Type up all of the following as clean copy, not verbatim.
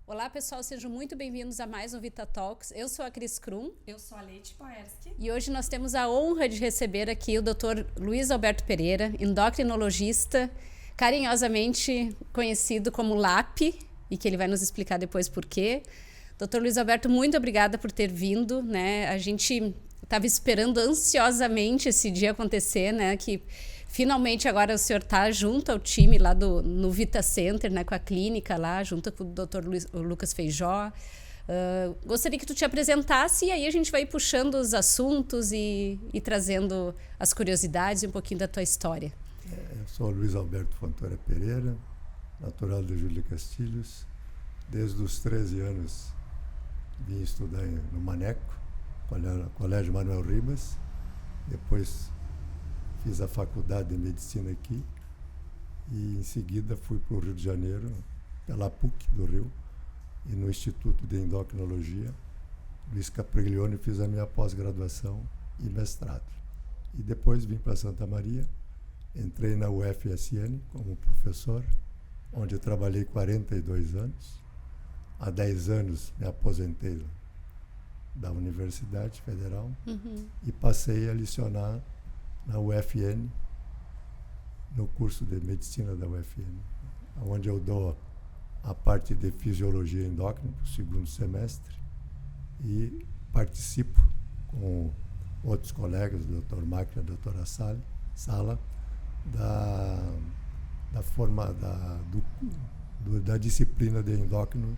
Olá, pessoal, sejam muito bem-vindos a mais um Vita Talks. Eu sou a Cris Krum. Eu sou a Leite Poerski. E hoje nós temos a honra de receber aqui o Dr. Luiz Alberto Pereira, endocrinologista, carinhosamente conhecido como LAP, e que ele vai nos explicar depois por quê. Dr. Luiz Alberto, muito obrigada por ter vindo, né? A gente estava esperando ansiosamente esse dia acontecer, né? Que finalmente agora o senhor está junto ao time lá no Vita Center, né? Com a clínica lá, junto com o Dr. Lucas Feijó. Gostaria que tu te apresentasse e aí a gente vai puxando os assuntos e trazendo as curiosidades e um pouquinho da tua história. Eu sou Luiz Alberto Fontoura Pereira, natural de Júlia Castilhos. Desde os 13 anos vim estudar no Maneco, Colégio Manuel Ribas. Depois fiz a faculdade de medicina aqui e em seguida fui para o Rio de Janeiro, pela PUC do Rio, e no Instituto de Endocrinologia, Luiz Capriglione, fiz a minha pós-graduação e mestrado. E depois vim para Santa Maria, entrei na UFSN como professor, onde eu trabalhei 42 anos. Há 10 anos me aposentei da Universidade Federal e passei a lecionar na UFN, no curso de medicina da UFN, onde eu dou a parte de fisiologia endócrina para o segundo semestre e participo com outros colegas, o Dr. Máquina, a doutora Sala, da disciplina de endócrino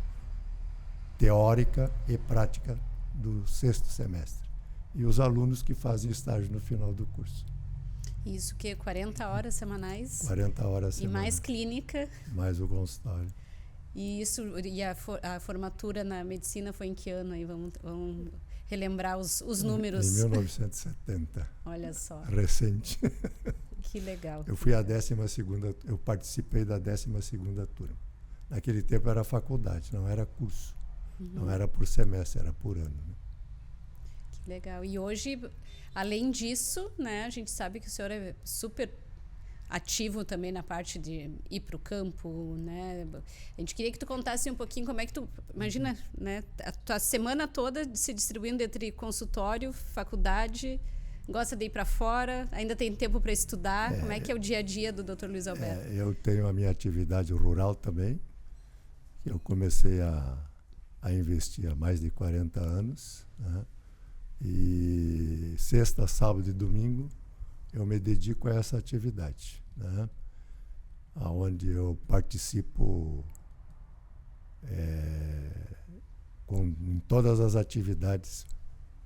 teórica e prática do sexto semestre. E os alunos que fazem estágio no final do curso. Isso que 40 horas semanais? 40 horas semanais. semanais. E mais clínica? Mais o consultório. E a formatura na medicina foi em que ano aí? Vamos relembrar os números. Em 1970. Olha só. Recente. Que legal. Eu fui eu participei da 12ª turma. Naquele tempo era faculdade, não era curso. Não era por semestre, era por ano. Né? Que legal. E hoje, além disso, né, a gente sabe que o senhor é super ativo também na parte de ir para o campo, né? A gente queria que tu contasse um pouquinho como é que tu... Imagina, né, a tua semana toda se distribuindo entre consultório, faculdade, gosta de ir para fora, ainda tem tempo para estudar. Como é que é o dia a dia do Dr. Luiz Alberto? Eu tenho a minha atividade rural também. Eu comecei a investir há mais de 40 anos. Né? E sexta, sábado e domingo eu me dedico a essa atividade, né? Onde eu participo em todas as atividades,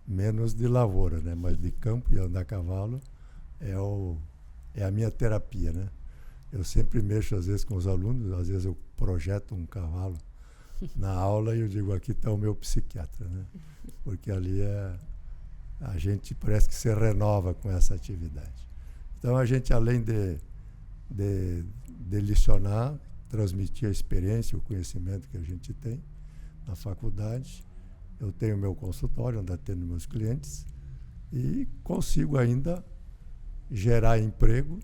menos de lavoura, né? Mas de campo e andar a cavalo é a minha terapia, né? Eu sempre mexo às vezes com os alunos, às vezes eu projeto um cavalo na aula e eu digo, aqui está o meu psiquiatra, né? Porque ali a gente parece que se renova com essa atividade. Então a gente, além de lecionar, transmitir a experiência, o conhecimento que a gente tem na faculdade, eu tenho meu consultório onde atendo meus clientes e consigo ainda gerar emprego,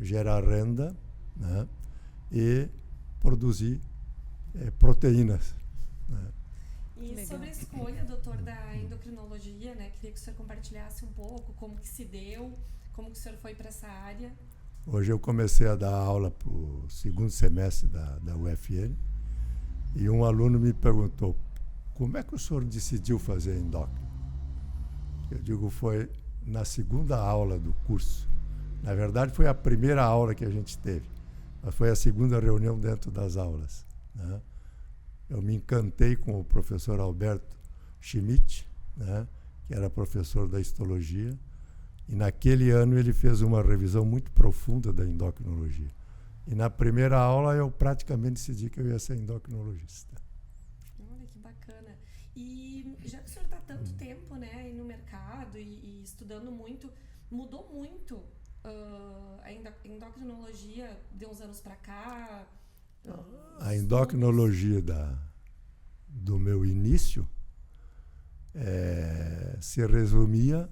gerar renda, né? E produzir proteínas. Né? E legal. Sobre a escolha, doutor, da endocrinologia, né? Queria que o senhor compartilhasse um pouco como que se deu, como que o senhor foi para essa área. Hoje eu comecei a dar aula para o segundo semestre da UFN e um aluno me perguntou, como é que o senhor decidiu fazer endócrino? Eu digo, foi na segunda aula do curso. Na verdade, foi a primeira aula que a gente teve, mas foi a segunda reunião dentro das aulas. Né? Eu me encantei com o professor Alberto Schmidt, né? Que era professor da histologia, e naquele ano ele fez uma revisão muito profunda da endocrinologia. E na primeira aula eu praticamente decidi que eu ia ser endocrinologista. Olha que bacana. E já que o senhor está tanto tempo, né, aí no mercado e estudando muito, mudou muito a endocrinologia de uns anos para cá? A endocrinologia do meu início se resumia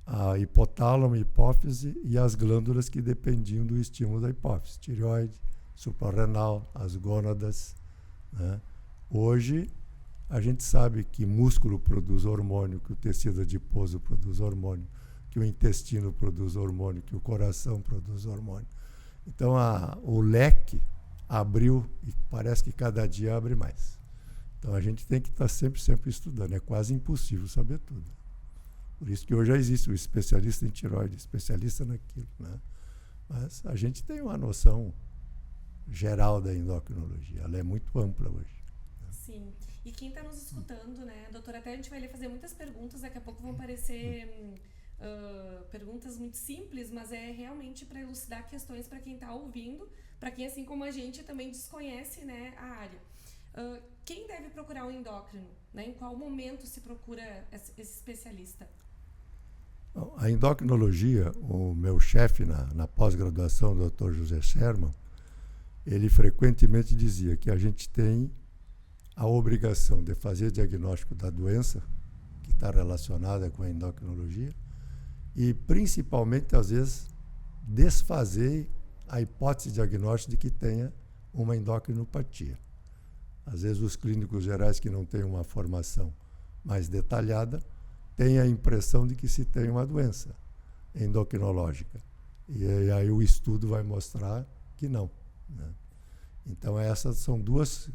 a hipotálamo, hipófise e as glândulas que dependiam do estímulo da hipófise, tireoide, suprarrenal, as gônadas, né? Hoje, a gente sabe que músculo produz hormônio, que o tecido adiposo produz hormônio, que o intestino produz hormônio, que o coração produz hormônio. Então, o leque abriu e parece que cada dia abre mais. Então, a gente tem que estar sempre estudando. É quase impossível saber tudo. Por isso que hoje já existe o especialista em tireoide, especialista naquilo, né? Mas a gente tem uma noção geral da endocrinologia. Ela é muito ampla hoje. Sim. E quem está nos escutando, né, doutora, até a gente vai lhe fazer muitas perguntas, daqui a pouco vão parecer perguntas muito simples, mas é realmente para elucidar questões para quem está ouvindo, para quem, assim como a gente, também desconhece, né, a área. Quem deve procurar um endócrino? Né? Em qual momento se procura esse especialista? A endocrinologia, o meu chefe na pós-graduação, o Dr. José Sherman, ele frequentemente dizia que a gente tem a obrigação de fazer diagnóstico da doença que está relacionada com a endocrinologia e, principalmente, às vezes, desfazer a hipótese diagnóstica de que tenha uma endocrinopatia. Às vezes, os clínicos gerais que não têm uma formação mais detalhada têm a impressão de que se tem uma doença endocrinológica. E aí o estudo vai mostrar que não, né? Então, essas são duas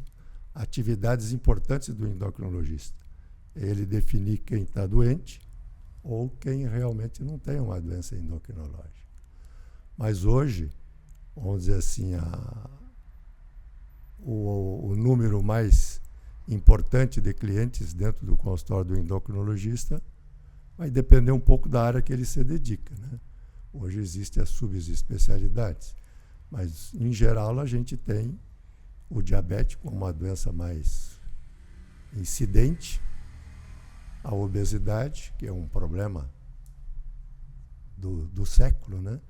atividades importantes do endocrinologista. Ele definir quem está doente ou quem realmente não tem uma doença endocrinológica. Mas hoje, vamos dizer assim, o número mais importante de clientes dentro do consultório do endocrinologista vai depender um pouco da área que ele se dedica, né? Hoje existem as subespecialidades, mas, em geral, a gente tem o diabetes como uma doença mais incidente, a obesidade, que é um problema do século, né?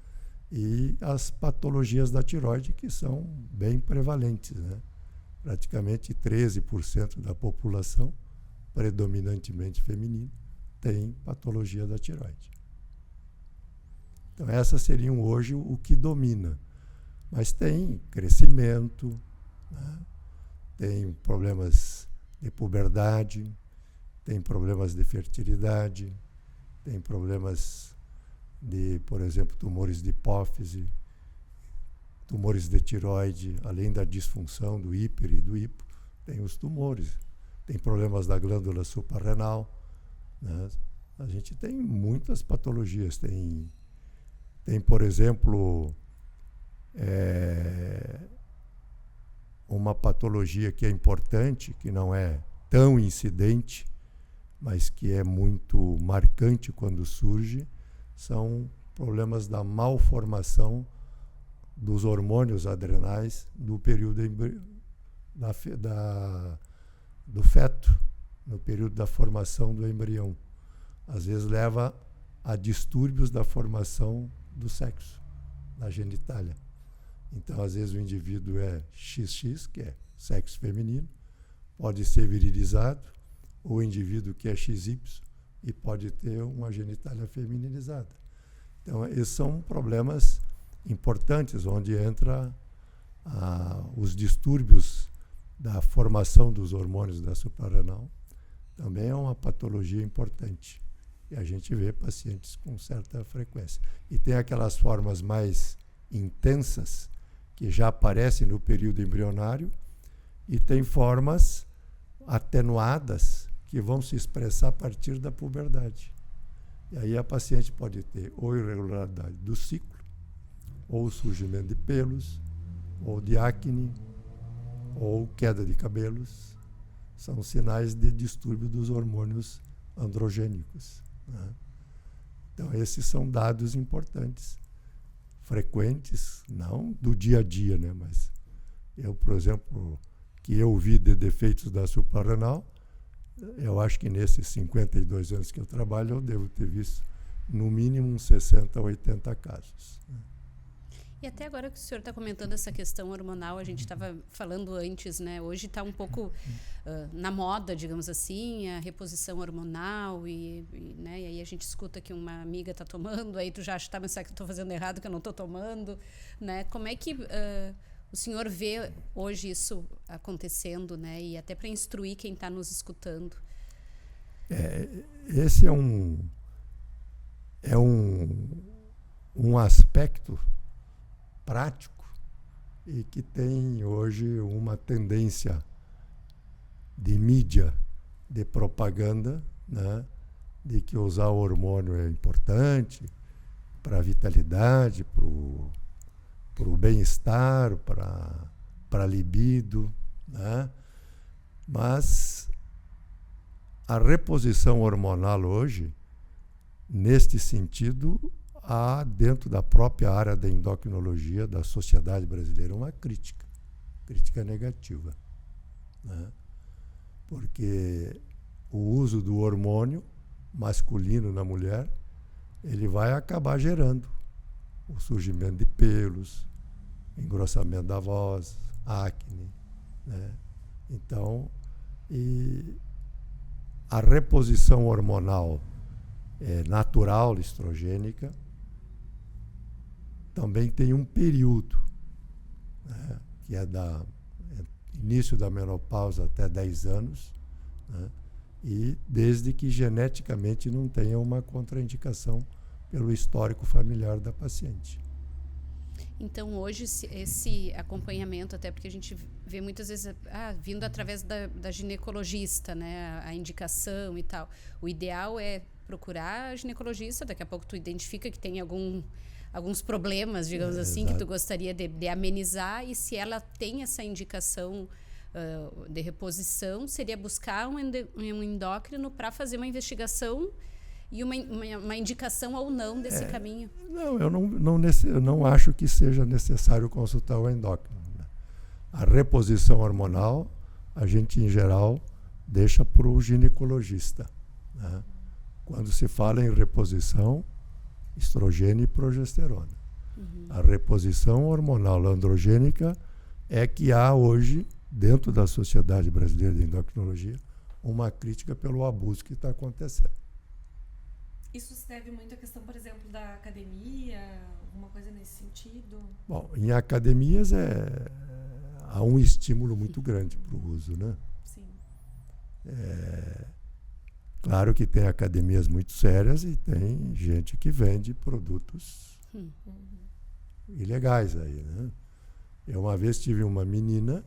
E as patologias da tireoide, que são bem prevalentes, né? Praticamente 13% da população, predominantemente feminina, tem patologia da tireoide. Então, essas seriam hoje o que domina. Mas tem crescimento, né? Tem problemas de puberdade, tem problemas de fertilidade, tem problemas de, por exemplo, tumores de hipófise, tumores de tireoide, além da disfunção do hiper e do hipo, tem os tumores. Tem problemas da glândula suprarrenal, né? A gente tem muitas patologias. Tem por exemplo, uma patologia que é importante, que não é tão incidente, mas que é muito marcante quando surge, são problemas da malformação dos hormônios adrenais no período do feto, no período da formação do embrião. Às vezes leva a distúrbios da formação do sexo, da genitália. Então, às vezes, o indivíduo é XX, que é sexo feminino, pode ser virilizado, ou o indivíduo que é XY e pode ter uma genitália feminilizada. Então, esses são problemas importantes, onde entra os distúrbios da formação dos hormônios da suprarrenal. Também é uma patologia importante. E a gente vê pacientes com certa frequência. E tem aquelas formas mais intensas, que já aparecem no período embrionário, e tem formas atenuadas que vão se expressar a partir da puberdade. E aí a paciente pode ter ou irregularidade do ciclo, ou surgimento de pelos, ou de acne, ou queda de cabelos. São sinais de distúrbio dos hormônios androgênicos, né? Então, esses são dados importantes, frequentes, não do dia a dia, né? Mas eu, por exemplo, que eu vi de defeitos da suprarrenal, eu acho que nesses 52 anos que eu trabalho, eu devo ter visto no mínimo uns 60 a 80 casos, né? E até agora que o senhor está comentando essa questão hormonal, a gente estava falando antes, né? Hoje está um pouco na moda, digamos assim, a reposição hormonal né? E aí a gente escuta que uma amiga está tomando, aí tu já acha, tá, mas será que eu estou fazendo errado, que eu não estou tomando, né? Como é que O senhor vê hoje isso acontecendo, né? E até para instruir quem está nos escutando. Esse é um aspecto prático e que tem hoje uma tendência de mídia, de propaganda, né? De que usar o hormônio é importante para a vitalidade, para o bem-estar, para a libido, né? Mas a reposição hormonal hoje, neste sentido, há dentro da própria área da endocrinologia da sociedade brasileira uma crítica negativa, né? Porque o uso do hormônio masculino na mulher, ele vai acabar gerando o surgimento de pelos, engrossamento da voz, acne, né? Então, a reposição hormonal natural, estrogênica, também tem um período, né? Que é início da menopausa até 10 anos, né? E desde que geneticamente não tenha uma contraindicação pelo histórico familiar da paciente. Então, hoje, esse acompanhamento, até porque a gente vê muitas vezes vindo através da ginecologista, né, a indicação e tal. O ideal é procurar a ginecologista, daqui a pouco tu identifica que tem alguns problemas, digamos assim, exato. Que tu gostaria de amenizar, e se ela tem essa indicação de reposição, seria buscar um endócrino para fazer uma investigação e uma indicação ou não desse caminho. Não, eu não acho que seja necessário consultar o endócrino, né? A reposição hormonal, a gente, em geral, deixa para o ginecologista, né? Quando se fala em reposição, estrogênio e progesterona. Uhum. A reposição hormonal androgênica é que há hoje, dentro da Sociedade Brasileira de Endocrinologia, uma crítica pelo abuso que está acontecendo. Isso se deve muito à questão, por exemplo, da academia, alguma coisa nesse sentido? Bom, em academias há um estímulo muito grande para o uso, né? Sim. Claro que tem academias muito sérias e tem gente que vende produtos ilegais aí, né? Eu uma vez tive uma menina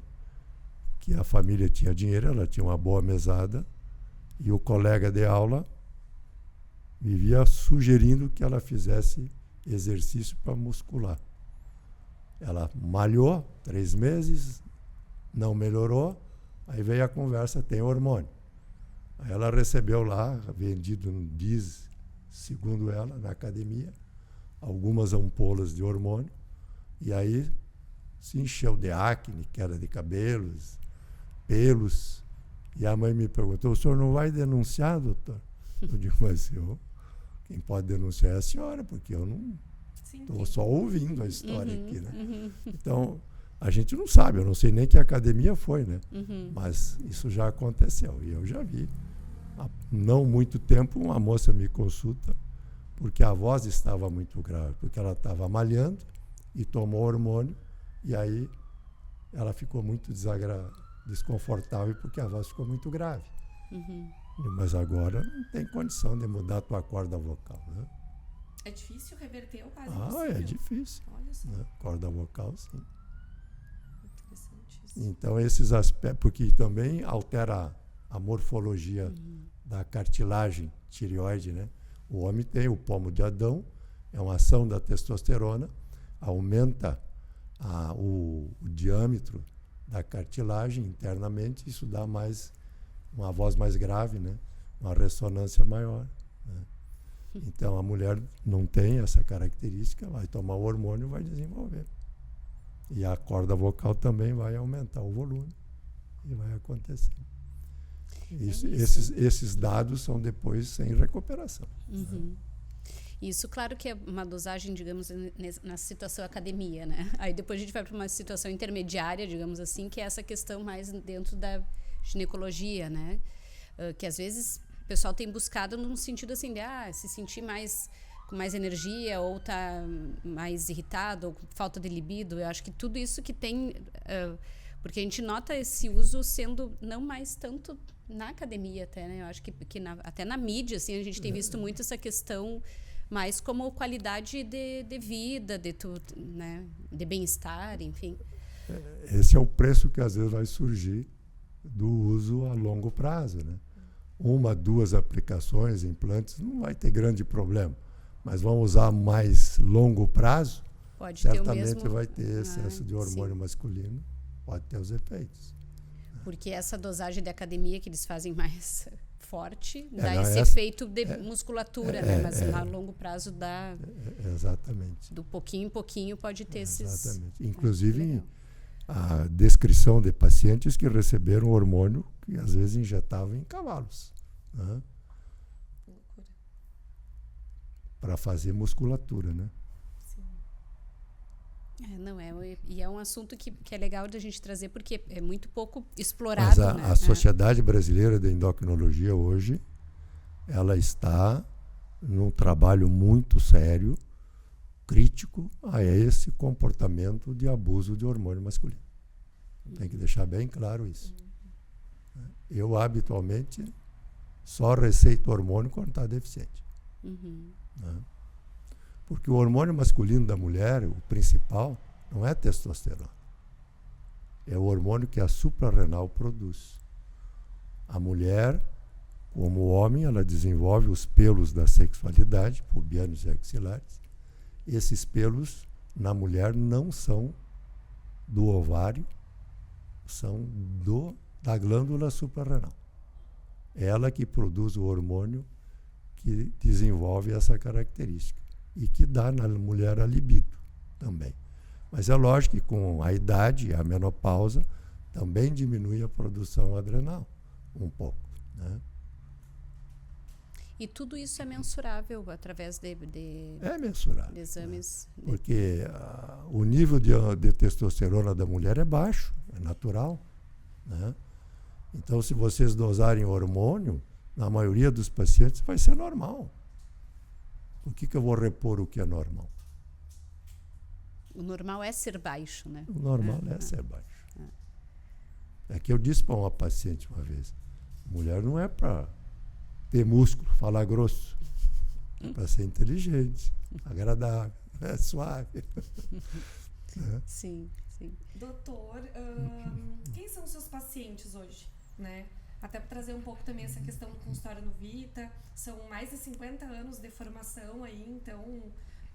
que a família tinha dinheiro, ela tinha uma boa mesada, e o colega de aula vivia sugerindo que ela fizesse exercício para muscular. Ela malhou 3 meses, não melhorou, aí veio a conversa, tem hormônio. Aí ela recebeu lá, vendido no DIS, segundo ela, na academia, algumas ampolas de hormônio, e aí se encheu de acne, queda de cabelos, pelos. E a mãe me perguntou, o senhor não vai denunciar, doutor? Eu digo, mas quem pode denunciar é a senhora, porque eu não estou só ouvindo a história aqui, né? Uhum. Então, a gente não sabe, eu não sei nem que academia foi, né? Uhum. Mas isso já aconteceu. E eu já vi, há não muito tempo, uma moça me consulta, porque a voz estava muito grave, porque ela estava malhando e tomou hormônio, e aí ela ficou muito desconfortável, porque a voz ficou muito grave. Uhum. Mas agora não tem condição de mudar a tua corda vocal, né? É difícil reverter o quase é difícil. Olha só. Né? Corda vocal, sim. Interessante isso. Então, esses aspectos, porque também altera a morfologia da cartilagem tireoide, né? O homem tem o pomo de Adão, é uma ação da testosterona, aumenta o diâmetro da cartilagem internamente, isso dá uma voz mais grave, né? Uma ressonância maior, né? Então, a mulher não tem essa característica, vai tomar o hormônio e vai desenvolver. E a corda vocal também vai aumentar o volume e vai acontecer. Esses dados são depois sem recuperação. Uhum. Isso, claro que é uma dosagem, digamos, na situação academia, né? Aí depois a gente vai para uma situação intermediária, digamos assim, que é essa questão mais dentro da ginecologia, né? Que às vezes o pessoal tem buscado num sentido assim de se sentir mais com mais energia ou tá mais irritado ou com falta de libido. Eu acho que tudo isso que tem... porque a gente nota esse uso sendo não mais tanto na academia até, né? Eu acho que até na mídia, assim, a gente tem visto muito essa questão mais como qualidade de vida, né? De bem-estar, enfim. Esse é o preço que às vezes vai surgir do uso a longo prazo, né? 1, 2 aplicações, implantes, não vai ter grande problema. Mas vamos usar mais longo prazo, Pode certamente ter o mesmo... vai ter excesso de hormônio sim. masculino, pode ter os efeitos. Porque essa dosagem de academia que eles fazem mais forte, dá não, esse efeito de musculatura, né? Mas a longo prazo dá... Exatamente. Do pouquinho em pouquinho pode ter Exatamente. esses... Inclusive, a descrição de pacientes que receberam hormônio que às vezes injetavam em cavalos, né? Para fazer musculatura, né? E é um assunto que é legal de a gente trazer porque é muito pouco explorado. Mas né? a Sociedade Brasileira de Endocrinologia hoje, ela está num trabalho muito sério, crítico a esse comportamento de abuso de hormônio masculino. Tem que deixar bem claro isso. Eu, habitualmente, só receito hormônio quando está deficiente. Né? Porque o hormônio masculino da mulher, o principal, não é testosterona. É o hormônio que a suprarrenal produz. A mulher, como o homem, ela desenvolve os pelos da sexualidade, pubianos e axilares. Esses pelos, na mulher, não são do ovário, são da glândula suprarrenal. Ela que produz o hormônio que desenvolve essa característica e que dá na mulher a libido também. Mas é lógico que com a idade, a menopausa, também diminui a produção adrenal um pouco, né? E tudo isso é mensurável através de mensurável, exames. Né? Porque o nível de testosterona da mulher é baixo, é natural, né? Então, se vocês dosarem hormônio, na maioria dos pacientes vai ser normal. Por que eu vou repor o que é normal? O normal é ser baixo, né? O normal é ser baixo. É que eu disse para uma paciente uma vez, mulher não é para ter músculo, falar grosso, é para ser inteligente, agradável, suave. Sim, sim. Doutor, quem são os seus pacientes hoje, né? Até para trazer um pouco também essa questão do consultório no Vita, são mais de 50 anos de formação aí, então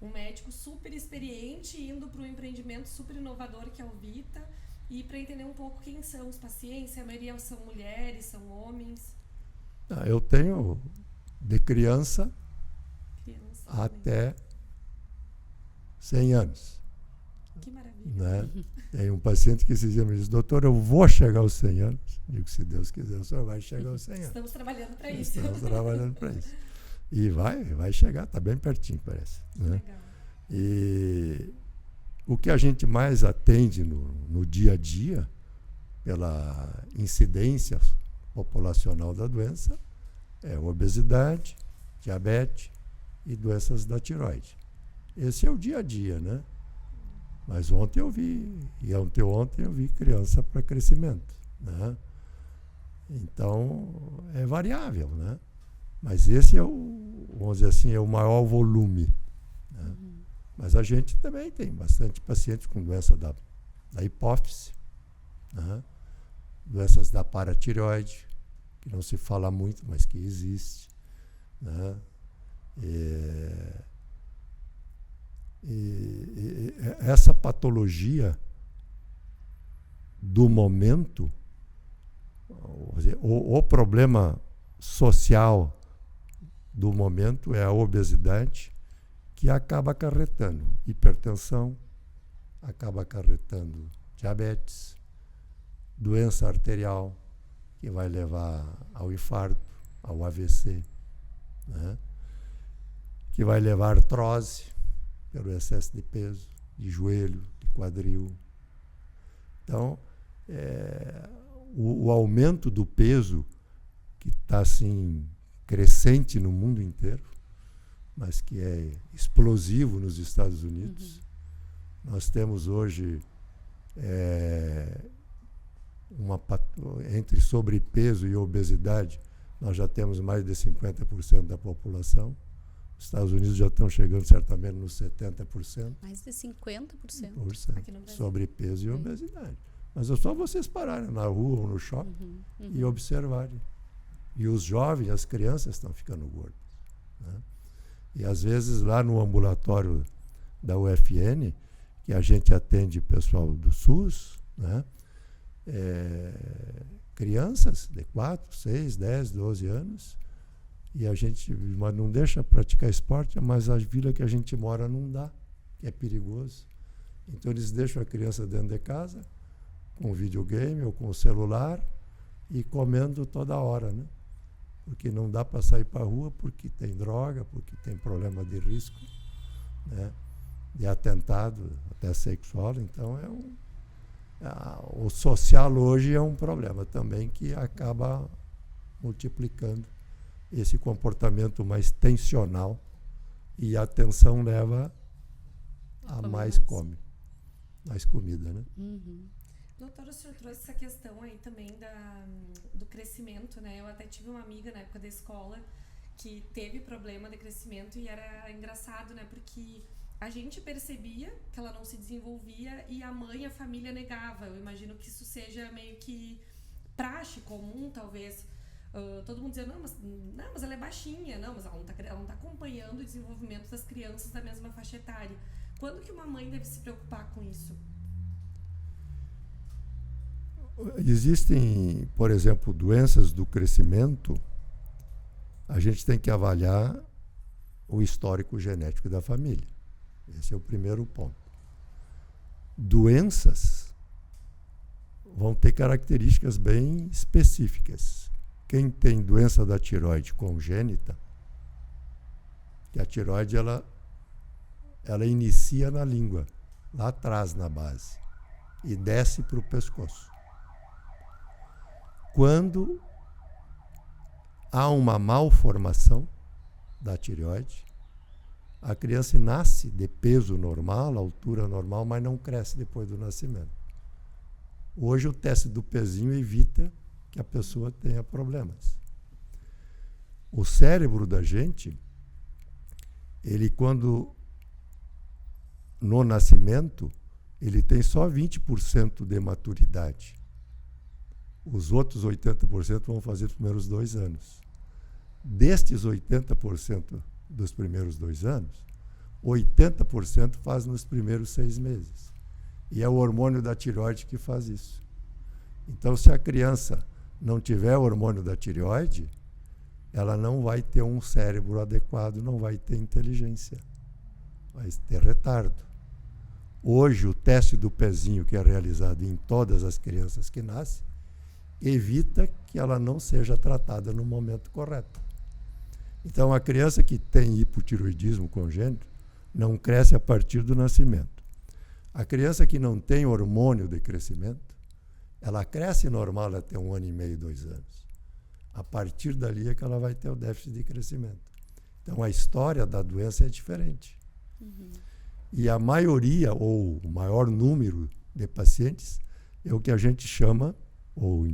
um médico super experiente indo para um empreendimento super inovador que é o Vita, e para entender um pouco quem são os pacientes, a maioria são mulheres, são homens. Eu tenho de criança até 100 anos. Que maravilha. Né? Tem um paciente que esses dias me disse, doutor, eu vou chegar aos 100 anos. Digo, se Deus quiser, o senhor vai chegar aos 100 anos. Estamos trabalhando para isso. Estamos trabalhando para isso. E vai chegar, está bem pertinho, parece. Né? Legal. E o que a gente mais atende no dia a dia, pela incidência populacional da doença, é obesidade, diabetes e doenças da tireoide. Esse é o dia a dia, né? Mas ontem eu vi, e anteontem eu vi criança para crescimento, né? Então, é variável, né? Mas esse é vamos dizer assim, é o maior volume, né? Mas a gente também tem bastante pacientes com doença da hipófise, né? Doenças da paratireoide, que não se fala muito, mas que existe, né? E essa patologia do momento, o problema social do momento é a obesidade, que acaba acarretando hipertensão, acaba acarretando diabetes, doença arterial, que vai levar ao infarto, ao AVC, né? Que vai levar artrose, pelo excesso de peso, de joelho, de quadril. Então, o aumento do peso, que está assim, crescente no mundo inteiro, mas que é explosivo nos Estados Unidos. Nós temos hoje entre sobrepeso e obesidade, nós já temos mais de 50% da população. Os Estados Unidos já estão chegando certamente nos 70%. Mais de 50%. Aqui no Brasil. Sobrepeso e obesidade. Mas é só vocês pararem na rua ou no shopping e observarem. E os jovens, as crianças estão ficando gordas, né? E às vezes lá no ambulatório da UFN, que a gente atende pessoal do SUS, né? Crianças de 4, 6, 10, 12 anos, e a gente não deixa praticar esporte, mas a vila que a gente mora não dá, que é perigoso. Então eles deixam a criança dentro de casa, com videogame ou com o celular, e comendo toda hora, né? Porque não dá para sair para a rua, porque tem droga, porque tem problema de risco, né? De atentado até sexual. Então o social hoje é um problema também que acaba multiplicando esse comportamento mais tensional, e a tensão leva a mais comida, né? Doutora, o senhor trouxe essa questão aí também do crescimento, né? Eu até tive uma amiga na época da escola que teve problema de crescimento, e era engraçado, né? Porque a gente percebia que ela não se desenvolvia e a mãe e a família negava. Eu imagino que isso seja meio que praxe comum, talvez. Todo mundo dizia, não, mas ela é baixinha, não, mas ela não tá acompanhando o desenvolvimento das crianças da mesma faixa etária. Quando que uma mãe deve se preocupar com isso? Existem, por exemplo, doenças do crescimento. A gente tem que avaliar o histórico genético da família. Esse é o primeiro ponto. Doenças vão ter características bem específicas. Quem tem doença da tireoide congênita, que a tireoide ela inicia na língua, lá atrás na base, e desce para o pescoço. Quando há uma malformação da tireoide, a criança nasce de peso normal, altura normal, mas não cresce depois do nascimento. Hoje o teste do pezinho evita que a pessoa tenha problemas. O cérebro da gente, ele quando no nascimento, ele tem só 20% de maturidade. Os outros 80% vão fazer os primeiros 2 anos. Destes 80% dos primeiros 2 anos, 80% faz nos primeiros 6 meses. E é o hormônio da tireoide que faz isso. Então, se a criança não tiver o hormônio da tireoide, ela não vai ter um cérebro adequado, não vai ter inteligência, vai ter retardo. Hoje, o teste do pezinho, que é realizado em todas as crianças que nascem, evita que ela não seja tratada no momento correto. Então, a criança que tem hipotireoidismo congênito não cresce a partir do nascimento. A criança que não tem hormônio de crescimento, ela cresce normal até 1 ano e meio, 2 anos. A partir dali é que ela vai ter o déficit de crescimento. Então, a história da doença é diferente. E a maioria, ou o maior número de pacientes, é o que a gente chama, ou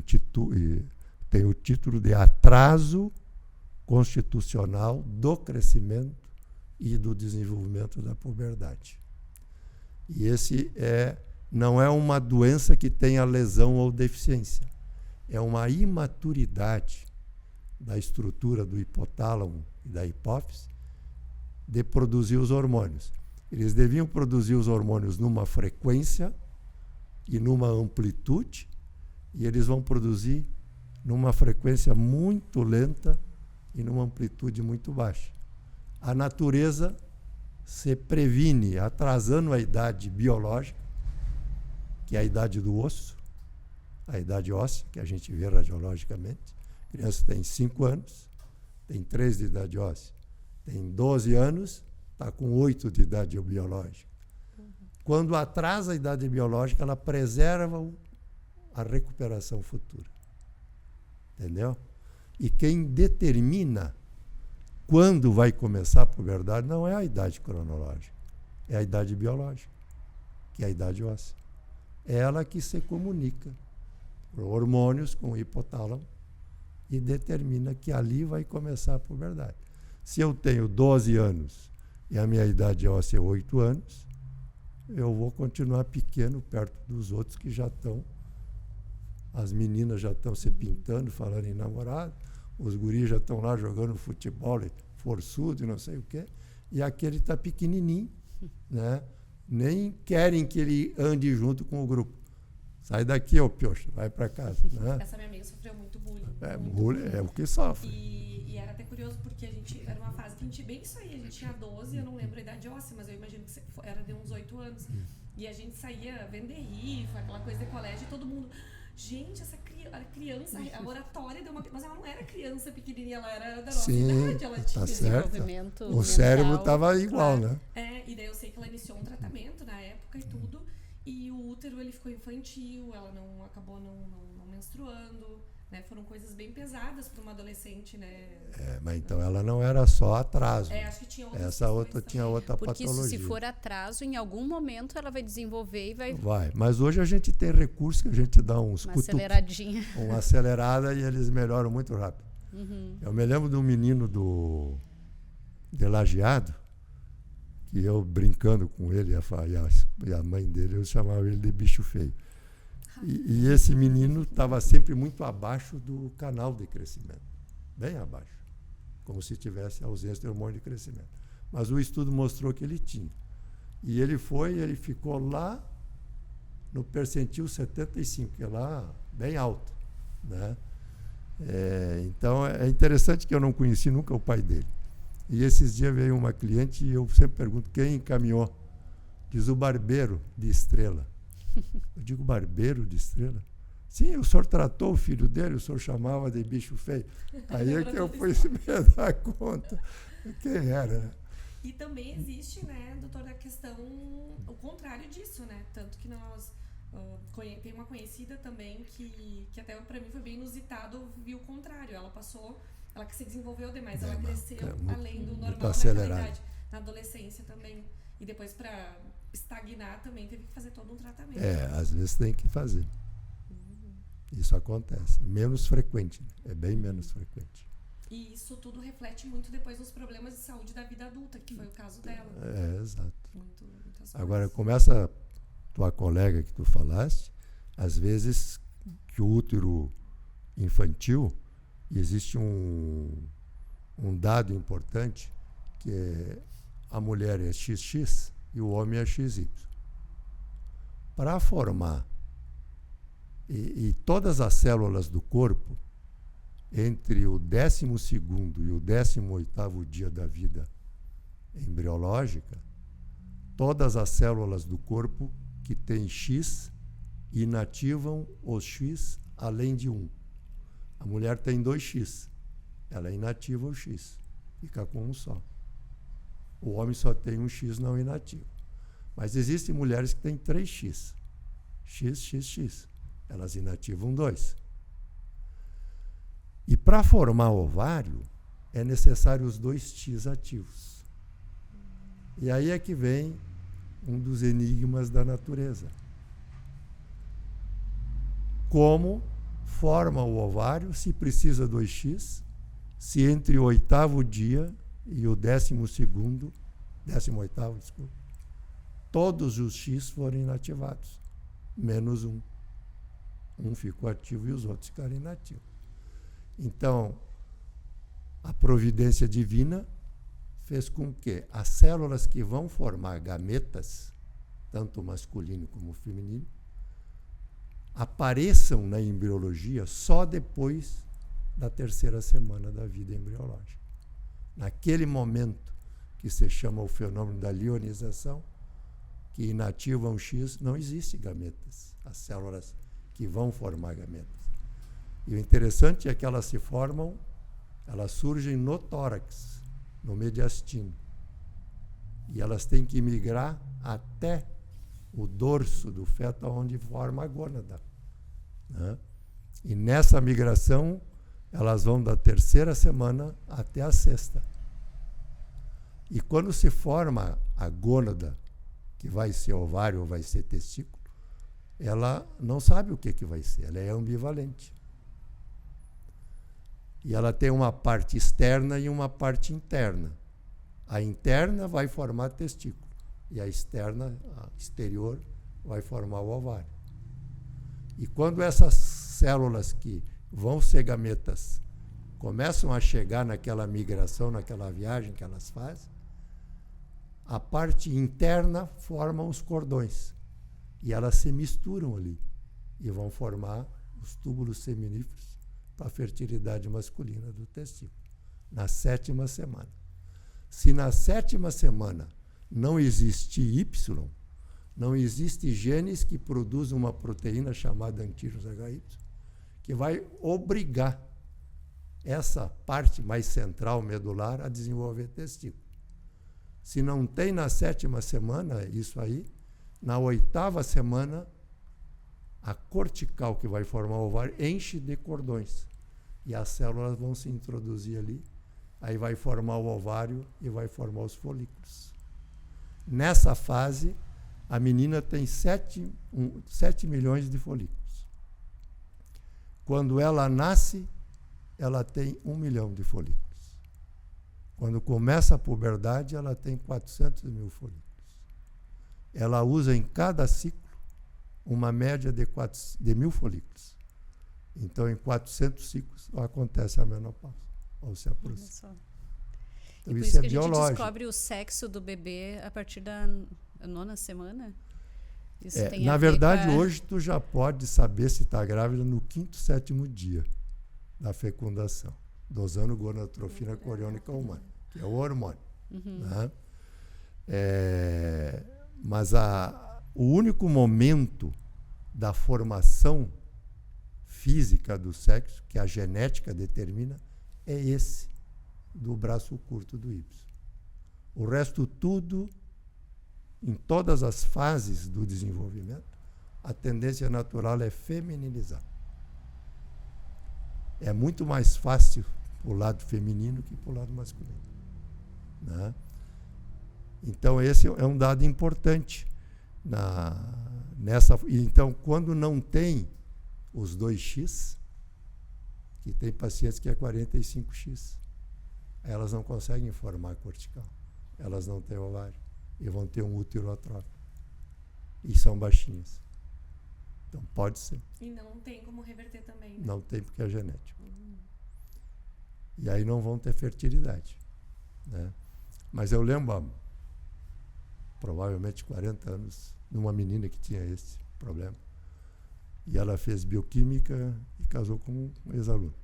tem o título de atraso constitucional do crescimento e do desenvolvimento da puberdade. E esse não é uma doença que tenha lesão ou deficiência. É uma imaturidade da estrutura do hipotálamo e da hipófise de produzir os hormônios. Eles deviam produzir os hormônios numa frequência e numa amplitude, e eles vão produzir numa frequência muito lenta e numa amplitude muito baixa. A natureza se previne atrasando a idade biológica, que é a idade do osso, a idade óssea, que a gente vê radiologicamente. A criança tem 5 anos, tem 3 de idade óssea. Tem 12 anos, está com 8 de idade biológica. Quando atrasa a idade biológica, ela preserva a recuperação futura. Entendeu? E quem determina quando vai começar a puberdade não é a idade cronológica, é a idade biológica, que é a idade óssea. É ela que se comunica por hormônios com o hipotálamo e determina que ali vai começar a puberdade. Se eu tenho 12 anos e a minha idade óssea é 8 anos, eu vou continuar pequeno perto dos outros que já estão, as meninas já estão se pintando, falando em namorado, os guris já estão lá jogando futebol, forçudo e não sei o quê, e aquele está pequenininho, né? Nem querem que ele ande junto com o grupo. Sai daqui, ô piocha, vai para casa. Né? Essa minha amiga sofreu muito bullying. Bullying é o que sofre. E era até curioso, porque a gente era uma fase que a gente, bem isso aí, a gente tinha 12, eu não lembro a idade óssea, mas eu imagino que era de uns 8 anos. E a gente saía vender rifa, aquela coisa de colégio, e todo mundo... Gente, essa criança, a oratória deu uma... Mas ela não era criança pequenininha, ela era da nossa idade. Ela tinha desenvolvimento o cérebro estava igual, claro. Né? E daí eu sei que ela iniciou um tratamento na época e tudo, e o útero ele ficou infantil, ela acabou não menstruando, né? Foram coisas bem pesadas para uma adolescente, né? Mas então ela não era só atraso. Acho que tinha outras Essa outra tinha outra porque patologia. Porque se for atraso, em algum momento ela vai desenvolver e vai... Vai, mas hoje a gente tem recurso que a gente dá uns aceleradinha. Uma acelerada e eles melhoram muito rápido. Eu me lembro de um menino de Lajeado, que eu brincando com ele e a mãe dele, eu chamava ele de bicho feio. E esse menino estava sempre muito abaixo do canal de crescimento, bem abaixo, como se tivesse ausência de hormônio de crescimento. Mas o estudo mostrou que ele tinha. E ele ficou lá no percentil 75, que é lá bem alto. Né? Então, é interessante que eu não conheci nunca o pai dele. E esses dias veio uma cliente e eu sempre pergunto quem encaminhou. Diz o barbeiro de Estrela. Eu digo, barbeiro de Estrela? Sim, o senhor tratou o filho dele, o senhor chamava de bicho feio. Aí é que eu fui me dar conta quem era. Né? E também existe, né, doutor, a questão, o contrário disso, né? Tanto que nós, tem uma conhecida também que até para mim foi bem inusitado, viu o contrário. Ela que se desenvolveu demais, ela cresceu além do normal naquela idade, na adolescência também. E depois para estagnar também teve que fazer todo um tratamento. Às vezes tem que fazer. Isso acontece. Menos frequente, é bem menos frequente. E isso tudo reflete muito depois nos problemas de saúde da vida adulta, que foi o caso dela. Exato. Muitas Agora, como essa tua colega que tu falaste, às vezes que o útero infantil, existe um dado importante, que é a mulher é XX e o homem é XY. Para formar e todas as células do corpo, entre o 12º e o 18º dia da vida embriológica, todas as células do corpo que têm X inativam os X além de 1. A mulher tem 2X, ela inativa o X, fica com um só. O homem só tem um X não inativo. Mas existem mulheres que têm 3X, XXX, elas inativam 2. E para formar ovário, é necessário os 2X ativos. E aí é que vem um dos enigmas da natureza. Como forma o ovário se precisa 2X, se entre o 8º dia e o 18º, desculpa, todos os X foram inativados, menos um. Um ficou ativo e os outros ficaram inativos. Então, a providência divina fez com que as células que vão formar gametas, tanto masculino como feminino, apareçam na embriologia só depois da 3ª semana da vida embriológica. Naquele momento que se chama o fenômeno da lionização, que inativa um X, não existe gametas, as células que vão formar gametas. E o interessante é que elas se formam, elas surgem no tórax, no mediastino. E elas têm que migrar até o dorso do feto, onde forma a gônada. Né? E nessa migração, elas vão da 3ª semana até a 6ª. E quando se forma a gônada, que vai ser ovário ou vai ser testículo, ela não sabe o que vai ser, ela é ambivalente. E ela tem uma parte externa e uma parte interna. A interna vai formar testículo e a externa, a exterior, vai formar o ovário. E quando essas células que vão ser gametas começam a chegar naquela migração, naquela viagem que elas fazem, a parte interna forma os cordões. E elas se misturam ali e vão formar os túbulos seminíferos para a fertilidade masculina do testículo, na 7ª semana. Se na 7ª semana não existe Y, não existe genes que produzam uma proteína chamada antígenos HY, que vai obrigar essa parte mais central, medular, a desenvolver testículo. Se não tem na 7ª semana isso aí, na 8ª semana, a cortical que vai formar o ovário enche de cordões. E as células vão se introduzir ali, aí vai formar o ovário e vai formar os folículos. Nessa fase, a menina tem 7 milhões de folículos. Quando ela nasce, ela tem 1 milhão de folículos. Quando começa a puberdade, ela tem 400 mil folículos. Ela usa em cada ciclo uma média de 1.000 folículos. Então, em 400 ciclos, acontece a menopausa, ou se aproxima. Então, e por isso que a gente descobre o sexo do bebê a partir da 9ª semana? Isso tem na verdade, hoje tu já pode saber se está grávida no 5º, 7º dia da fecundação, dosando gonadotrofina coriônica humana, que é o hormônio. Né? Mas o único momento da formação física do sexo, que a genética determina, é esse do braço curto do Y. O resto tudo, em todas as fases do desenvolvimento, a tendência natural é feminilizar. É muito mais fácil para o lado feminino que para o lado masculino. Né? Então, esse é um dado importante. Então, quando não tem os 2x, que tem pacientes que é 45x, elas não conseguem formar cortical. Elas não têm ovário. E vão ter um útero atrófico. E são baixinhas. Então, pode ser. E não tem como reverter também, né? Não tem, porque é genético. E aí não vão ter fertilidade. Né? Mas eu lembro, provavelmente 40 anos, de uma menina que tinha esse problema. E ela fez bioquímica e casou com um ex-aluno.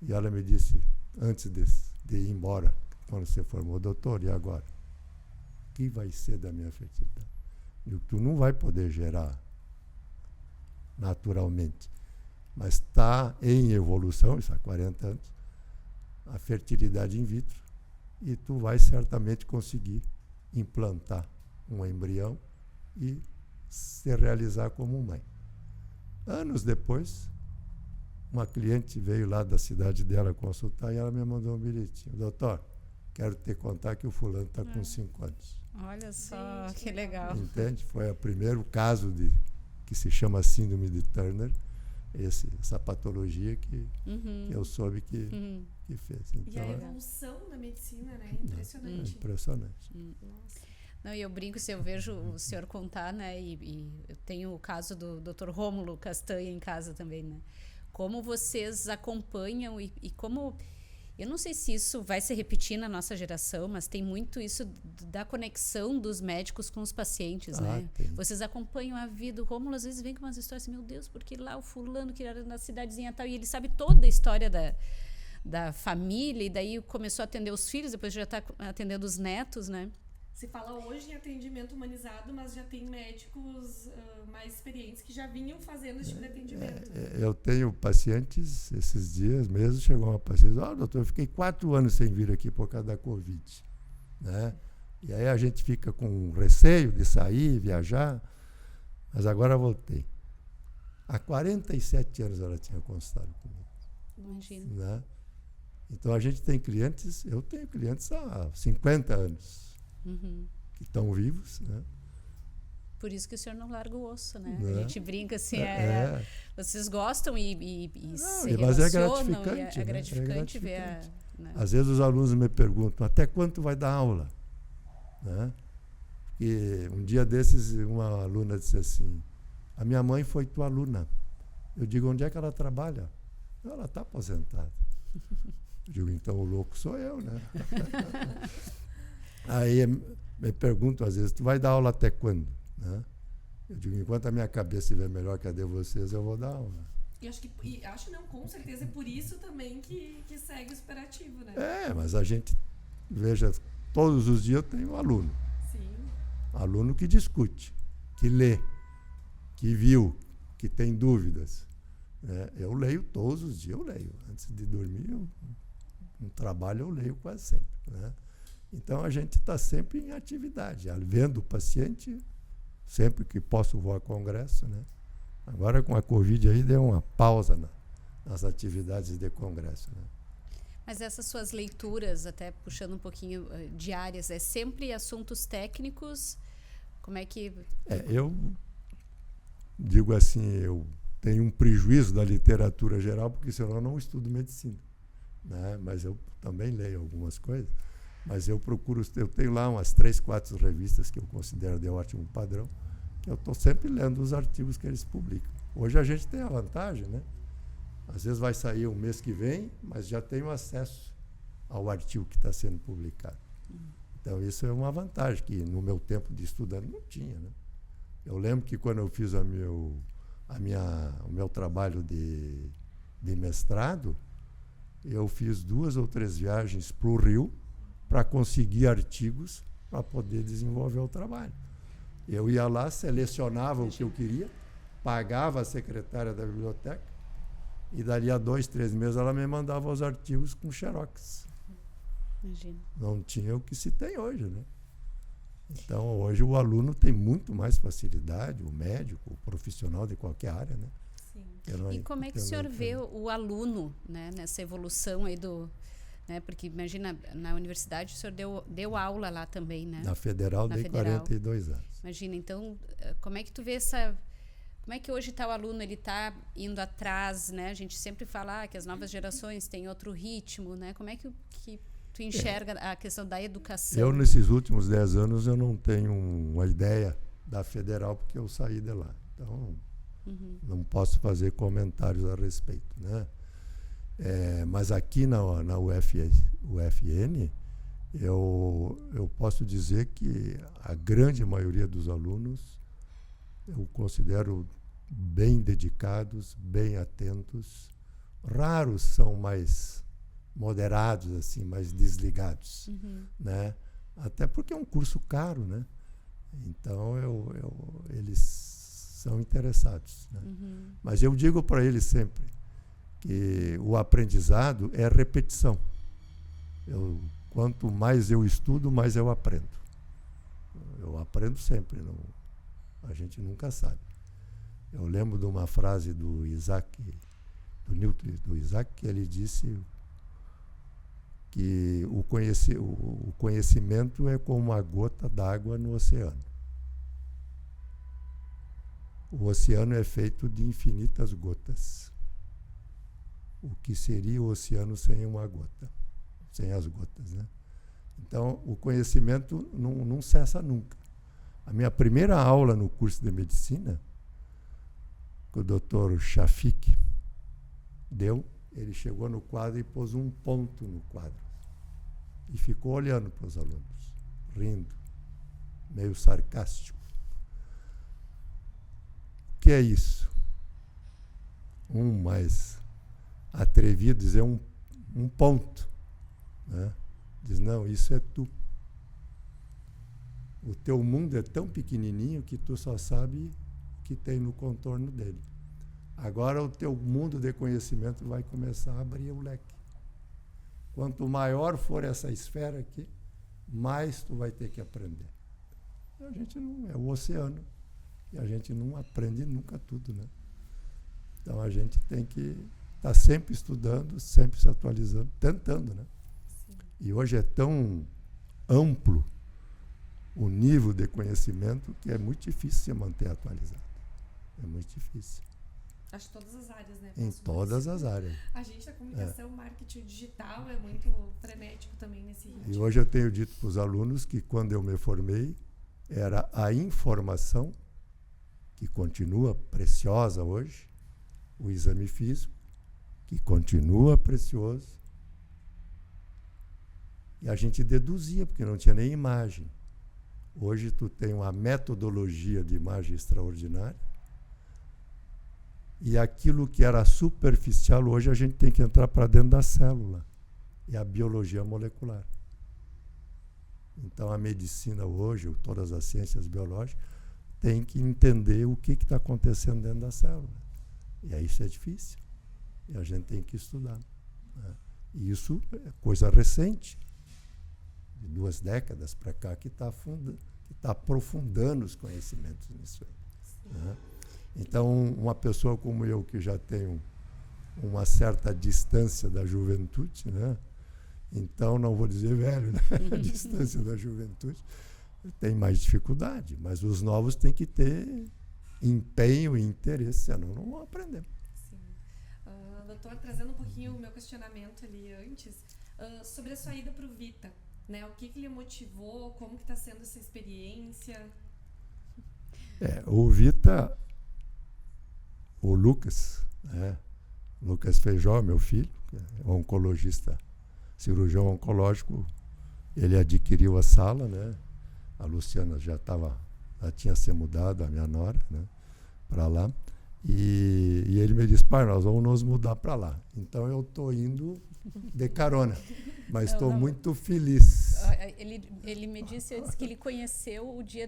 E ela me disse, antes de ir embora, quando você formou, doutor, e agora? O que vai ser da minha fertilidade? Eu, tu não vai poder gerar naturalmente, mas está em evolução, isso há 40 anos, a fertilidade in vitro, e tu vai certamente conseguir implantar um embrião e se realizar como mãe. Anos depois, uma cliente veio lá da cidade dela consultar e ela me mandou um bilhetinho. Doutor, quero te contar que o fulano está com 5 anos. Olha só, que legal. Entende? Foi o primeiro caso que se chama síndrome de Turner, essa patologia que eu soube que fez. Então, e a evolução da medicina, né? Impressionante. É impressionante. Nossa. Não, e eu brinco, se eu vejo o senhor contar, né? E eu tenho o caso do Dr. Rômulo Castanha em casa também, né? Como vocês acompanham e como... Eu não sei se isso vai se repetir na nossa geração, mas tem muito isso da conexão dos médicos com os pacientes, né? Tem. Vocês acompanham a vida. O Rômulo, às vezes, vem com umas histórias assim, meu Deus, porque lá o fulano que era na cidadezinha tal, e ele sabe toda a história da família, e daí começou a atender os filhos, depois já está atendendo os netos, né? Se fala hoje em atendimento humanizado, mas já tem médicos mais experientes que já vinham fazendo esse tipo de atendimento. Eu tenho pacientes, esses dias mesmo, chegou uma paciente, doutor, eu fiquei 4 anos sem vir aqui por causa da Covid. Né? E aí a gente fica com receio de sair, viajar, mas agora voltei. Há 47 anos ela tinha consultado comigo. Imagina. Né? Então, a gente tem clientes, eu tenho clientes há 50 anos que estão vivos, né? Por isso que o senhor não larga o osso, né? Né? A gente brinca assim, vocês gostam e se mas é relacionam, gratificante, e é né? gratificante ver né? Às vezes os alunos me perguntam, até quanto vai dar aula? Né? E um dia desses, uma aluna disse assim, a minha mãe foi tua aluna. Eu digo, onde é que ela trabalha? Ela está aposentada. Eu digo, então o louco sou eu, né? Aí me perguntam às vezes, tu vai dar aula até quando? Né? Eu digo, enquanto a minha cabeça estiver melhor que a de vocês, eu vou dar aula. E acho não, com certeza é por isso também que segue o superativo, né? Mas a gente, veja, todos os dias eu tenho um aluno. Sim. Aluno que discute, que lê, que viu, que tem dúvidas. Né? Eu leio todos os dias, eu leio. Antes de dormir, no trabalho eu leio quase sempre. Né? Então a gente está sempre em atividade, vendo o paciente, sempre que posso vou a congresso, né? Agora com a Covid aí deu uma pausa nas atividades de congresso, né? Mas essas suas leituras, até puxando um pouquinho diárias, é sempre assuntos técnicos? Como é que... Eu digo assim, eu tenho um prejuízo da literatura geral, porque senão eu não estudo medicina, né? Mas eu também leio algumas coisas. Mas eu tenho lá umas 3, 4 revistas que eu considero de ótimo padrão, que eu estou sempre lendo os artigos que eles publicam. Hoje a gente tem a vantagem, né? Às vezes vai sair o mês que vem, mas já tenho acesso ao artigo que está sendo publicado. Então isso é uma vantagem que no meu tempo de estudante não tinha, né? Eu lembro que quando eu fiz o meu trabalho de mestrado, eu fiz 2 ou 3 viagens para o Rio para conseguir artigos para poder desenvolver o trabalho. Eu ia lá, selecionava o que eu queria, pagava a secretária da biblioteca e dali a 2, 3 meses ela me mandava os artigos com xerox. Imagina. Não tinha o que se tem hoje, né? Então, hoje o aluno tem muito mais facilidade, o médico, o profissional de qualquer área, né? Sim. E como é que o senhor vê o aluno, né, nessa evolução aí do... Né, porque, imagina, na universidade o senhor deu aula lá também, né? Na Federal dei 42 anos. Imagina, então, como é que tu vê essa... Como é que hoje está o aluno? Ele está indo atrás, né? A gente sempre fala que as novas gerações têm outro ritmo, né? Como é que tu enxerga a questão da educação? Eu, nesses últimos 10 anos, eu não tenho uma ideia da Federal, porque eu saí de lá. Então, não posso fazer comentários a respeito, né? Mas aqui na UFN, eu posso dizer que a grande maioria dos alunos eu considero bem dedicados, bem atentos. Raros são mais moderados, assim, mais desligados, né? Até porque é um curso caro, né? Então, eles são interessados, né? Mas eu digo para eles sempre que o aprendizado é repetição. Quanto mais eu estudo, mais eu aprendo. Eu aprendo sempre, a gente nunca sabe. Eu lembro de uma frase do Newton Isaac, que ele disse que o conhecimento é como uma gota d'água no oceano. O oceano é feito de infinitas gotas. O que seria o oceano sem uma gota? Sem as gotas, né? Então, o conhecimento não cessa nunca. A minha primeira aula no curso de medicina, que o Dr. Shafik deu, ele chegou no quadro e pôs um ponto no quadro. E ficou olhando para os alunos, rindo, meio sarcástico. O que é isso? Um mais atrevido dizer um ponto, né? Diz, não, isso é tu. O teu mundo é tão pequenininho que tu só sabe o que tem no contorno dele. Agora o teu mundo de conhecimento vai começar a abrir o leque. Quanto maior for essa esfera aqui, mais tu vai ter que aprender. A gente não é o oceano e a gente não aprende nunca tudo, né? Então a gente tem que está sempre estudando, sempre se atualizando, tentando, né? Sim. E hoje é tão amplo o nível de conhecimento que é muito difícil se manter atualizado. É muito difícil. Acho que todas as áreas, né? Em todas as áreas. A gente, a comunicação, marketing digital é muito frenético também nesse ritmo. E hoje eu tenho dito para os alunos que quando eu me formei, era a informação, que continua preciosa hoje, o exame físico, que continua precioso, e a gente deduzia, porque não tinha nem imagem. Hoje tu tem uma metodologia de imagem extraordinária, e aquilo que era superficial, hoje a gente tem que entrar para dentro da célula, é a biologia molecular. Então a medicina hoje, ou todas as ciências biológicas, tem que entender o que está acontecendo dentro da célula. E aí isso é difícil. E a gente tem que estudar. Né? E isso é coisa recente, de 2 décadas para cá, que está aprofundando os conhecimentos nisso aí. Né? Então, uma pessoa como eu, que já tenho uma certa distância da juventude, né? Então, não vou dizer velho, né? A distância da juventude tem mais dificuldade, mas os novos têm que ter empenho e interesse, senão não vão aprender. Sim. Doutor, trazendo um pouquinho o meu questionamento ali antes, sobre a sua ida para o Vita, né? O que lhe motivou, como que está sendo essa experiência? O Vita, o Lucas, né? Lucas Feijó, meu filho, que é oncologista, cirurgião oncológico, ele adquiriu a sala, né? A Luciana já tinha se mudado, a minha nora, né? Para lá. E ele me disse, pai, nós vamos nos mudar para lá. Então eu estou indo de carona, mas estou muito feliz. Ele me disse antes que ele conheceu no dia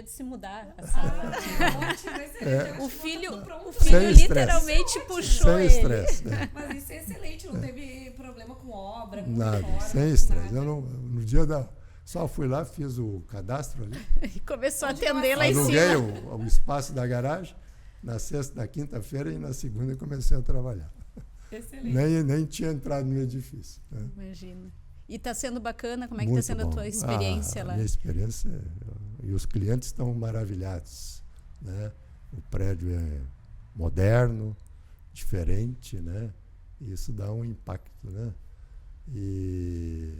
de se mudar a sala. O filho literalmente puxou sem ele. Estresse, né? Mas isso é excelente, não teve problema com obra, com nada, reforma, sem estresse. nada. No dia só fui lá, fiz o cadastro ali. E começou a atender lá em Aluguei cima. o espaço da garagem na quinta-feira, e na segunda eu comecei a trabalhar. Excelente. Nem tinha entrado no edifício. Né? Imagina. E está sendo bacana? Como é que Muito está sendo bom. a tua experiência lá? A minha experiência, e os clientes estão maravilhados. Né? O prédio é moderno, diferente, né? E isso dá um impacto. Né? E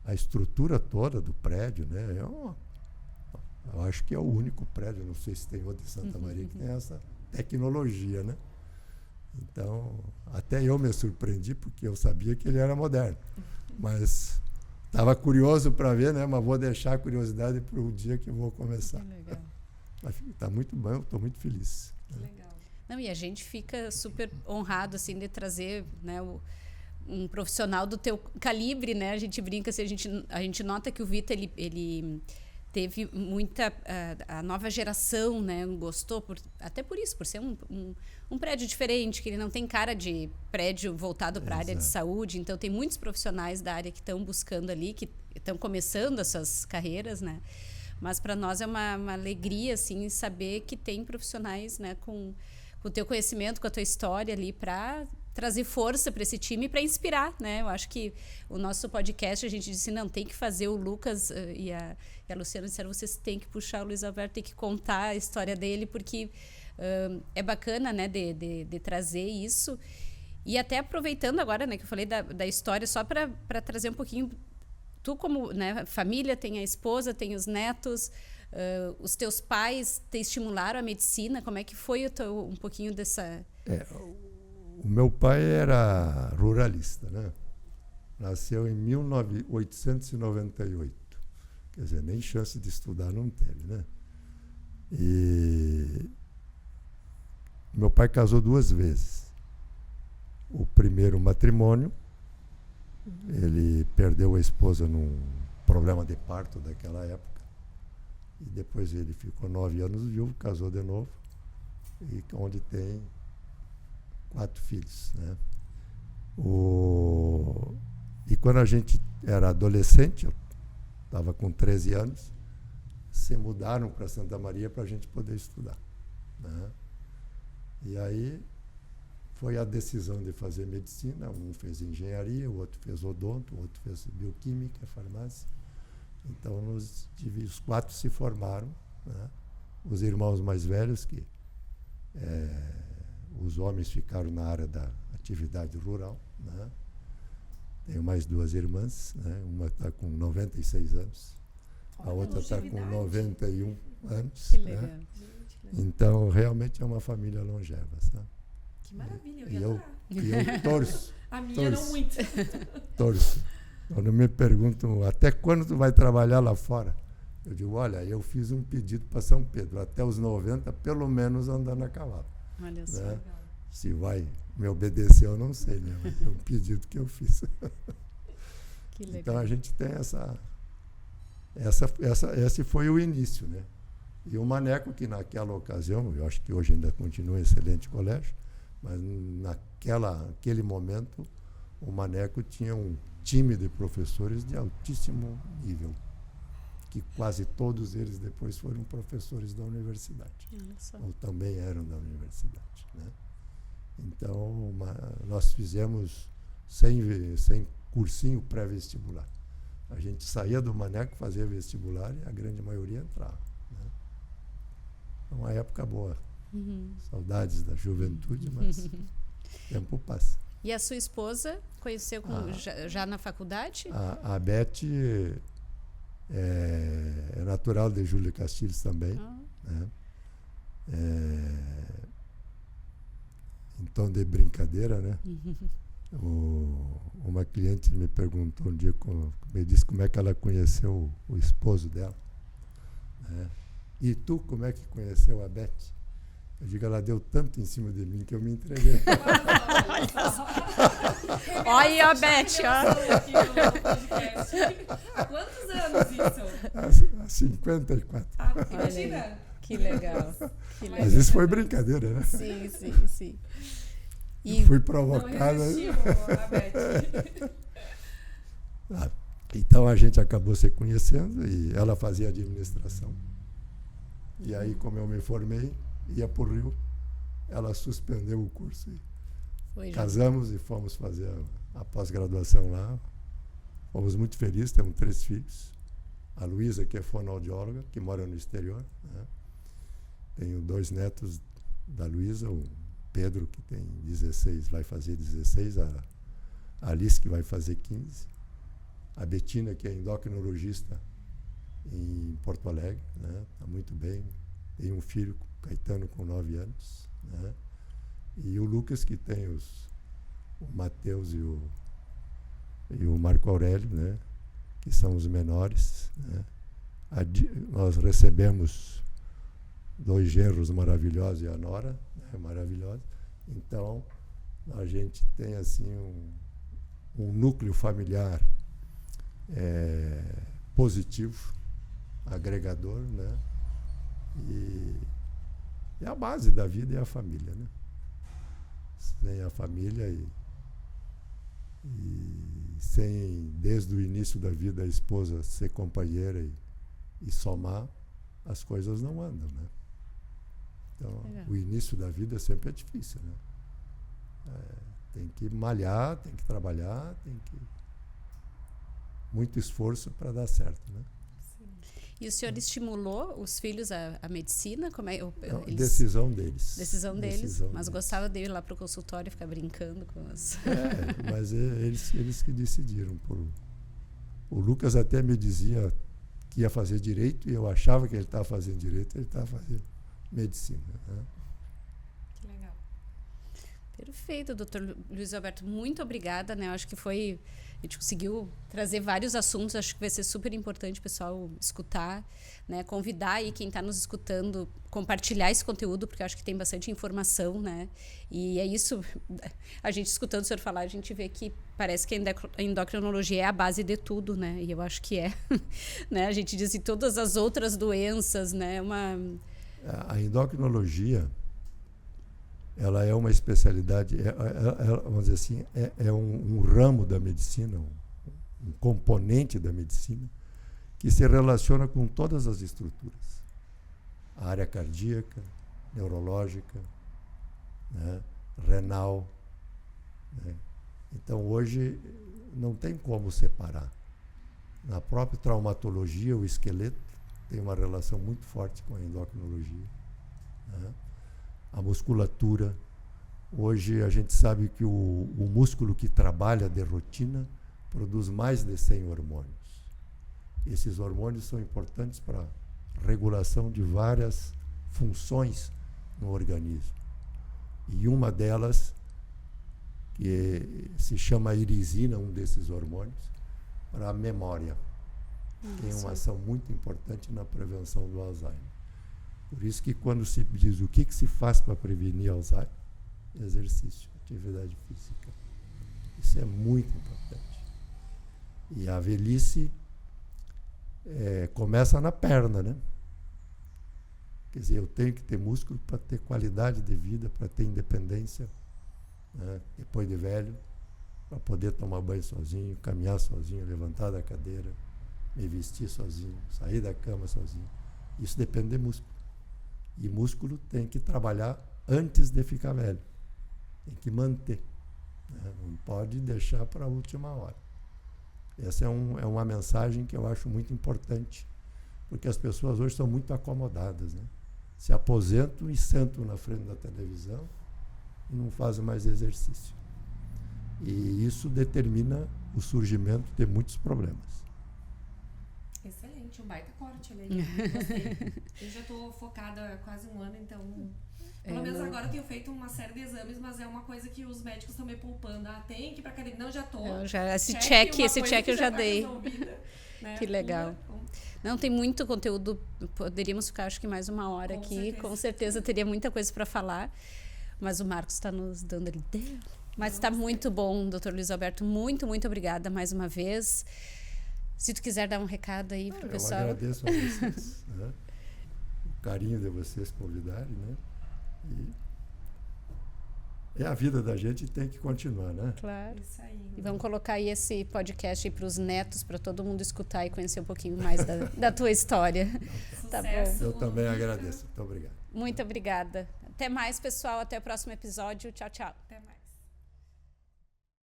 a estrutura toda do prédio, né? Eu acho que é o único prédio, não sei se tem outro em Santa Maria, que tem essa tecnologia, né? Então, até eu me surpreendi, porque eu sabia que ele era moderno. Mas estava curioso para ver, né? Mas vou deixar a curiosidade para o dia que eu vou começar. Que legal. Está muito bom, eu estou muito feliz. Que legal. Não, e a gente fica super honrado assim, de trazer, né, um profissional do teu calibre, né? A gente brinca, assim, a gente nota que o Vita, ele teve muita... A nova geração, né, gostou, até por isso, por ser um prédio diferente, que ele não tem cara de prédio voltado para a área de saúde. Então, tem muitos profissionais da área que estão buscando ali, que estão começando essas carreiras, né? Mas, para nós, é uma alegria, assim, saber que tem profissionais, né, com o teu conhecimento, com a tua história ali, para trazer força para esse time e para inspirar, né? Eu acho que o nosso podcast, a gente disse, não, tem que fazer. O Lucas e a Luciana disseram, vocês têm que puxar o Luiz Alberto, tem que contar a história dele, porque é bacana, né, de trazer isso. E até aproveitando agora, né, que eu falei da história, só para trazer um pouquinho, tu como, né, família, tem a esposa, tem os netos, os teus pais te estimularam a medicina, como é que foi um pouquinho dessa... O meu pai era ruralista, né? Nasceu em 1898. Quer dizer, nem chance de estudar não teve, né? E meu pai casou 2 vezes. O primeiro matrimônio, ele perdeu a esposa num problema de parto daquela época. E depois ele ficou 9 anos viúvo, casou de novo, e onde tem 4 filhos, né? E quando a gente era adolescente, eu estava com 13 anos, se mudaram para Santa Maria para a gente poder estudar, né? E aí foi a decisão de fazer medicina. Um fez engenharia, o outro fez odonto, o outro fez bioquímica, farmácia. Então, os 4 se formaram, né? Os irmãos mais velhos, que os homens ficaram na área da atividade rural, né? Tenho mais 2 irmãs, né? Uma está com 96 anos, a outra está com 91 anos. Que legal. Né? Então, realmente é uma família longeva, sabe? Que maravilha, E eu torço. A minha não muito. Torço. Quando me perguntam até quando tu vai trabalhar lá fora, eu digo, olha, eu fiz um pedido para São Pedro, até os 90, pelo menos andando a cavalo. Olha só. Né? Se vai me obedecer, eu não sei, né? Mas é um pedido que eu fiz. Que legal. Então, a gente tem esse foi o início, né? E o Maneco, que naquela ocasião, eu acho que hoje ainda continua um excelente colégio, mas naquele momento, o Maneco tinha um time de professores de altíssimo nível, que quase todos eles depois foram professores da universidade, ou também eram da universidade, né? Então, nós fizemos sem cursinho pré-vestibular. A gente saía do Maneco, fazia vestibular e a grande maioria entrava, né? É uma época boa. Saudades da juventude, mas o tempo passa. E a sua esposa conheceu já na faculdade? A Beth é natural de Júlia Castilhos também. Né? Em tom de brincadeira, né? Uma cliente me perguntou um dia, me disse como é que ela conheceu o esposo dela. Né? E tu, como é que conheceu a Beth? Eu digo, ela deu tanto em cima de mim que eu me entreguei. Olha aí, a Beth, Há quantos anos isso? Há 54. Imagina. Que legal. Mas isso foi brincadeira, né? Sim. E fui provocada. Então a gente acabou se conhecendo e ela fazia administração. E aí, como eu me formei, ia para o Rio, ela suspendeu o curso. Casamos e fomos fazer a pós-graduação lá. Fomos muito felizes, temos 3 filhos. A Luísa, que é fonoaudióloga, que mora no exterior. Né? Tenho 2 netos da Luísa, o Pedro, que tem 16, vai fazer 16, a Alice, que vai fazer 15, a Betina, que é endocrinologista em Porto Alegre, né? Está muito bem. Tem um filho, Caetano, com 9 anos. Né? E o Lucas, que tem o Matheus e o Marco Aurélio, né? Que são os menores. Né? Nós recebemos 2 genros maravilhosos e a nora, né? Maravilhosa. Então, a gente tem assim um núcleo familiar positivo, agregador, né? E a base da vida é a família, né? Sem a família e sem, desde o início da vida, a esposa ser companheira e somar, as coisas não andam, né? Então, o início da vida sempre é difícil, né? Tem que malhar, tem que trabalhar, muito esforço para dar certo, né? E o senhor estimulou os filhos à medicina? Como é? Decisão deles. Decisão deles, mas gostava de ir lá para o consultório e ficar brincando com as... Mas eles que decidiram. O Lucas até me dizia que ia fazer direito e eu achava que ele estava fazendo direito, ele estava fazendo medicina. Né? Que legal. Perfeito, doutor Luiz Alberto. Muito obrigada, né? Eu acho que a gente conseguiu trazer vários assuntos, acho que vai ser super importante o pessoal escutar, né? Convidar aí quem está nos escutando, compartilhar esse conteúdo, porque eu acho que tem bastante informação, né? E é isso, a gente escutando o senhor falar, a gente vê que parece que a endocrinologia é a base de tudo, né? E eu acho que é, né? A gente diz que todas as outras doenças, né? A endocrinologia, ela é uma especialidade, vamos dizer assim, é um ramo da medicina, um componente da medicina, que se relaciona com todas as estruturas. A área cardíaca, neurológica, né? renal, né? Então, hoje, não tem como separar. Na própria traumatologia, o esqueleto tem uma relação muito forte com a endocrinologia, né? A musculatura. Hoje, a gente sabe que o músculo que trabalha de rotina produz mais de 100 hormônios. Esses hormônios são importantes para a regulação de várias funções no organismo. E uma delas, que se chama irisina, um desses hormônios, para a memória. Tem uma ação muito importante na prevenção do Alzheimer. Por isso que quando se diz o que se faz para prevenir Alzheimer, exercício, atividade física. Isso é muito importante. E a velhice começa na perna, né? Quer dizer, eu tenho que ter músculo para ter qualidade de vida, para ter independência, né? Depois de velho, para poder tomar banho sozinho, caminhar sozinho, levantar da cadeira, me vestir sozinho, sair da cama sozinho. Isso depende de músculo. E músculo tem que trabalhar antes de ficar velho. Tem que manter, né? Não pode deixar para a última hora. Essa é uma mensagem que eu acho muito importante, porque as pessoas hoje são muito acomodadas, né? Se aposentam e sentam na frente da televisão e não fazem mais exercício. E isso determina o surgimento de muitos problemas. Excelente, um baita corte ali. Gostei. Eu já estou focada há quase um ano, então... Pelo menos agora eu tenho feito uma série de exames, mas é uma coisa que os médicos estão me poupando. Ah, tem que ir pra academia. Não, já tô. Esse check eu já dei. Né? Que legal. Não, tem muito conteúdo. Poderíamos ficar, acho que mais uma hora aqui. Com certeza teria muita coisa para falar. Mas o Marcos está nos dando ali. Mas está muito bom, Dr. Luiz Alberto. Muito, muito obrigada mais uma vez. Se tu quiser dar um recado aí pro pessoal. Eu agradeço a vocês, né? O carinho de vocês convidarem, né? E a vida da gente tem que continuar, né? Claro. Isso aí. E vamos colocar aí esse podcast para os netos, para todo mundo escutar e conhecer um pouquinho mais da tua história. Tá bom. Eu também agradeço. Muito obrigado. Muito obrigada. Até mais, pessoal. Até o próximo episódio. Tchau, tchau.